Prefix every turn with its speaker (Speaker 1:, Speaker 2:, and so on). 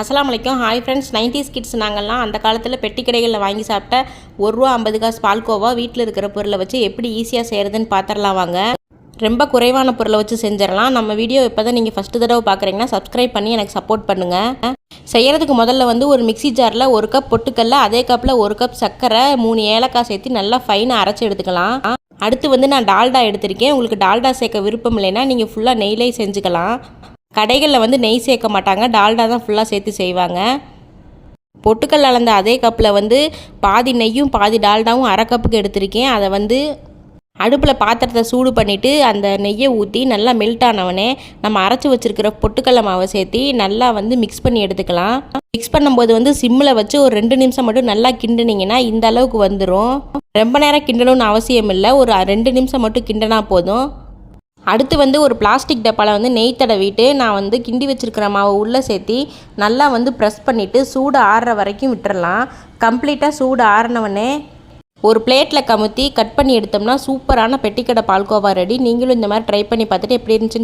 Speaker 1: அஸ்ஸலாமு அலைக்கும். Hi friends. 90s kids நாங்கள்லாம் அந்த காலத்தில் பெட்டி கடைகளில் வாங்கி சாப்பிட்ட ₹1.50 பால்கோவா வீட்டில் இருக்கிற பொருளை வச்சு எப்படி ஈஸியாக செய்கிறதுன்னு பார்த்துடலாம் வாங்க. ரொம்ப குறைவான பொருளை வச்சு செஞ்சிடலாம். நம்ம வீடியோ இப்போ தான் நீங்கள் ஃபஸ்ட்டு தடவை பார்க்குறீங்கன்னா சப்ஸ்கிரைப் பண்ணி எனக்கு சப்போர்ட் பண்ணுங்கள். செய்கிறதுக்கு முதல்ல ஒரு மிக்சி ஜாரில் 1 கப் பொட்டுக்கல்ல, அதே கப்பில் 1 கப் சர்க்கரை, 3 ஏலக்காய் சேர்த்து நல்லா ஃபைனாக அரைச்சி எடுத்துக்கலாம். அடுத்து நான் டால்டா எடுத்திருக்கேன். உங்களுக்கு டால்டா சேர்க்க விருப்பம் இல்லைன்னா நீங்கள் ஃபுல்லாக நெய்லேயே செஞ்சுக்கலாம். கடைகளில் நெய் சேர்க்க மாட்டாங்க, டால்டா தான் ஃபுல்லாக சேர்த்து செய்வாங்க. பொட்டுக்கல் அளந்த அதே கப்பில் பாதி நெய்யும் பாதி டால்டாவும் அரை கப்புக்கு எடுத்திருக்கேன். அதை அடுப்பில் பாத்திரத்தை சூடு பண்ணிவிட்டு அந்த நெய்யை ஊற்றி நல்லா மெல்ட் ஆனவனே நம்ம அரைச்சி வச்சுருக்கிற பொட்டுக்கல்ல மாவை சேர்த்து நல்லா மிக்ஸ் பண்ணி எடுத்துக்கலாம். மிக்ஸ் பண்ணும்போது சிம்மில் வச்சு ஒரு 2 நிமிஷம் மட்டும் நல்லா கிண்டுனீங்கன்னா இந்த அளவுக்கு வந்துடும். ரொம்ப நேரம் கிண்டணும்னு அவசியம் இல்லை, ஒரு 2 நிமிஷம் மட்டும் கிண்டினா போதும். அடுத்து ஒரு பிளாஸ்டிக் டப்பாவில் நெய் தடவிட்டு நான் கிண்டி வச்சுருக்கிற மாவை உள்ளே சேர்த்து நல்லா ப்ரெஸ் பண்ணிவிட்டு சூடு ஆறுற வரைக்கும் விட்டுறலாம். கம்ப்ளீட்டாக சூடு ஆறினவனே ஒரு பிளேட்டில் கமுத்தி கட் பண்ணி எடுத்தோம்னா சூப்பரான பெட்டிக்கடை பால்கோவா ரெடி. நீங்களும் இந்த மாதிரி ட்ரை பண்ணி பார்த்துட்டு எப்படி இருந்துச்சுன்னு